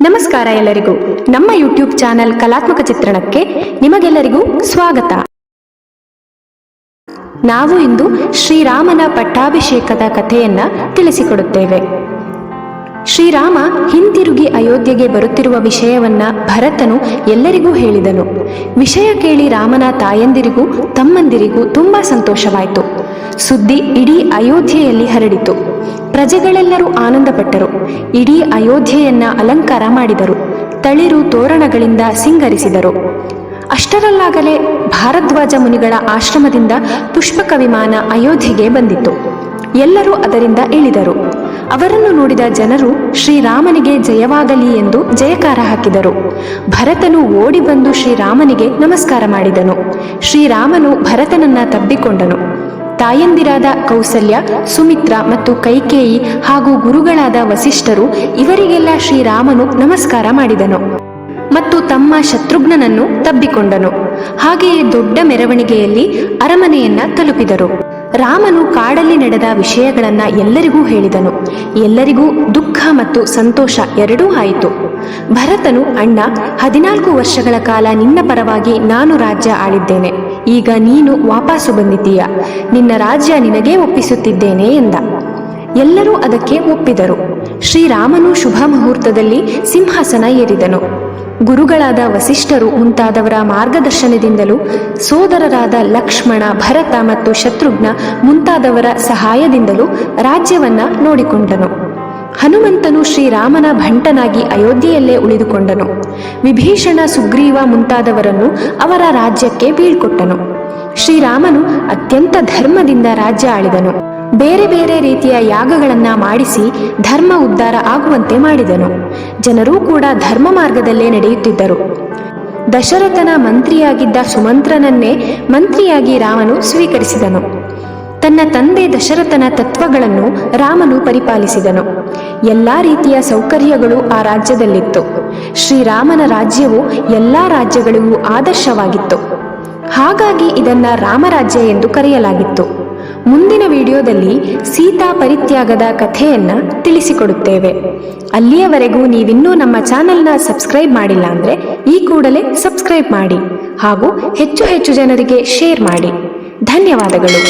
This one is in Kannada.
ನಮಸ್ಕಾರ ಎಲ್ಲರಿಗೂ. ನಮ್ಮ ಯೂಟ್ಯೂಬ್ ಚಾನೆಲ್ ಕಲಾತ್ಮಕ ಚಿತ್ರಣಕ್ಕೆ ನಿಮಗೆಲ್ಲರಿಗೂ ಸ್ವಾಗತ. ನಾವು ಇಂದು ಶ್ರೀರಾಮನ ಪಟ್ಟಾಭಿಷೇಕದ ಕಥೆಯನ್ನ ತಿಳಿಸಿಕೊಡುತ್ತೇವೆ. ಶ್ರೀರಾಮ ಹಿಂತಿರುಗಿ ಅಯೋಧ್ಯೆಗೆ ಬರುತ್ತಿರುವ ವಿಷಯವನ್ನ ಭರತನು ಎಲ್ಲರಿಗೂ ಹೇಳಿದನು. ವಿಷಯ ಕೇಳಿ ರಾಮನ ತಾಯಂದಿರಿಗೂ ತಮ್ಮಂದಿರಿಗೂ ತುಂಬಾ ಸಂತೋಷವಾಯಿತು. ಸುದ್ದಿ ಇಡೀ ಅಯೋಧ್ಯೆಯಲ್ಲಿ ಹರಡಿತು. ಪ್ರಜೆಗಳೆಲ್ಲರೂ ಆನಂದಪಟ್ಟರು. ಇಡೀ ಅಯೋಧ್ಯೆಯನ್ನ ಅಲಂಕಾರ ಮಾಡಿದರು. ತಳಿರು ತೋರಣಗಳಿಂದ ಸಿಂಗರಿಸಿದರು. ಅಷ್ಟರಲ್ಲಾಗಲೇ ಭಾರದ್ವಾಜ ಮುನಿಗಳ ಆಶ್ರಮದಿಂದ ಪುಷ್ಪಕ ವಿಮಾನ ಅಯೋಧ್ಯೆಗೆ ಬಂದಿತು. ಎಲ್ಲರೂ ಅದರಿಂದ ಇಳಿದರು. ಅವರನ್ನು ನೋಡಿದ ಜನರು ಶ್ರೀರಾಮನಿಗೆ ಜಯವಾಗಲಿ ಎಂದು ಜಯಕಾರ ಹಾಕಿದರು. ಭರತನು ಓಡಿ ಬಂದು ಶ್ರೀರಾಮನಿಗೆ ನಮಸ್ಕಾರ ಮಾಡಿದನು. ಶ್ರೀರಾಮನು ಭರತನನ್ನ ತಬ್ಬಿಕೊಂಡನು. ತಾಯಂದಿರಾದ ಕೌಸಲ್ಯ, ಸುಮಿತ್ರ ಮತ್ತು ಕೈಕೇಯಿ ಹಾಗೂ ಗುರುಗಳಾದ ವಸಿಷ್ಠರು ಇವರಿಗೆಲ್ಲ ಶ್ರೀರಾಮನು ನಮಸ್ಕಾರ ಮಾಡಿದನು ಮತ್ತು ತಮ್ಮ ಶತ್ರುಘ್ನನನ್ನು ತಬ್ಬಿಕೊಂಡನು. ಹಾಗೆಯೇ ದೊಡ್ಡ ಮೆರವಣಿಗೆಯಲ್ಲಿ ಅರಮನೆಯನ್ನ ತಲುಪಿದರು. ರಾಮನು ಕಾಡಲ್ಲಿ ನಡೆದ ವಿಷಯಗಳನ್ನ ಎಲ್ಲರಿಗೂ ಹೇಳಿದನು. ಎಲ್ಲರಿಗೂ ದುಃಖ ಮತ್ತು ಸಂತೋಷ ಎರಡೂ ಆಯಿತು. ಭರತನು, ಅಣ್ಣ, 14 ವರ್ಷಗಳ ಕಾಲ ನಿನ್ನ ಪರವಾಗಿ ನಾನು ರಾಜ್ಯ ಆಳಿದ್ದೇನೆ. ಈಗ ನೀನು ವಾಪಸ್ಸು ಬಂದಿದ್ದೀಯ. ನಿನ್ನ ರಾಜ್ಯ ನಿನಗೇ ಒಪ್ಪಿಸುತ್ತಿದ್ದೇನೆ ಎಂದ. ಎಲ್ಲರೂ ಅದಕ್ಕೆ ಒಪ್ಪಿದರು. ಶ್ರೀರಾಮನು ಶುಭ ಮುಹೂರ್ತದಲ್ಲಿ ಸಿಂಹಾಸನ ಏರಿದನು. ಗುರುಗಳಾದ ವಸಿಷ್ಠರು ಮುಂತಾದವರ ಮಾರ್ಗದರ್ಶನದಿಂದಲೂ ಸೋದರರಾದ ಲಕ್ಷ್ಮಣ, ಭರತ ಮತ್ತು ಶತ್ರುಘ್ನ ಮುಂತಾದವರ ಸಹಾಯದಿಂದಲೂ ರಾಜ್ಯವನ್ನ ನೋಡಿಕೊಂಡನು. ಹನುಮಂತನು ಶ್ರೀರಾಮನ ಭಂಟನಾಗಿ ಅಯೋಧ್ಯೆಯಲ್ಲೇ ಉಳಿದುಕೊಂಡನು. ವಿಭೀಷಣ, ಸುಗ್ರೀವ ಮುಂತಾದವರನ್ನು ಅವರ ರಾಜ್ಯಕ್ಕೆ ಬೀಳ್ಕೊಟ್ಟನು. ಶ್ರೀರಾಮನು ಅತ್ಯಂತ ಧರ್ಮದಿಂದ ರಾಜ್ಯ ಆಳಿದನು. ಬೇರೆ ಬೇರೆ ರೀತಿಯ ಯಾಗಗಳನ್ನ ಮಾಡಿಸಿ ಧರ್ಮ ಉದ್ಧಾರ ಆಗುವಂತೆ ಮಾಡಿದನು. ಜನರೂ ಕೂಡ ಧರ್ಮ ಮಾರ್ಗದಲ್ಲೇ ನಡೆಯುತ್ತಿದ್ದರು. ದಶರಥನ ಮಂತ್ರಿಯಾಗಿದ್ದ ಸುಮಂತ್ರನನ್ನೇ ಮಂತ್ರಿಯಾಗಿ ರಾಮನು ಸ್ವೀಕರಿಸಿದನು. ತನ್ನ ತಂದೆ ದಶರಥನ ತತ್ವಗಳನ್ನು ರಾಮನು ಪರಿಪಾಲಿಸಿದನು. ಎಲ್ಲಾ ರೀತಿಯ ಸೌಕರ್ಯಗಳು ಆ ರಾಜ್ಯದಲ್ಲಿತ್ತು. ಶ್ರೀರಾಮನ ರಾಜ್ಯವು ಎಲ್ಲಾ ರಾಜ್ಯಗಳಿಗೂ ಆದರ್ಶವಾಗಿತ್ತು. ಹಾಗಾಗಿ ಇದನ್ನ ರಾಮರಾಜ್ಯ ಎಂದು ಕರೆಯಲಾಗಿತ್ತು. ಮುಂದಿನ ವಿಡಿಯೋದಲ್ಲಿ ಸೀತಾ ಪರಿತ್ಯಾಗದ ಕಥೆಯನ್ನ ತಿಳಿಸಿಕೊಡುತ್ತೇವೆ. ಅಲ್ಲಿಯವರೆಗೂ ನೀವಿನ್ನೂ ನಮ್ಮ ಚಾನೆಲ್ನ ಸಬ್ಸ್ಕ್ರೈಬ್ ಮಾಡಿಲ್ಲ ಅಂದ್ರೆ ಈ ಕೂಡಲೇ ಸಬ್ಸ್ಕ್ರೈಬ್ ಮಾಡಿ ಹಾಗೂ ಹೆಚ್ಚು ಹೆಚ್ಚು ಜನರಿಗೆ ಶೇರ್ ಮಾಡಿ. ಧನ್ಯವಾದಗಳು.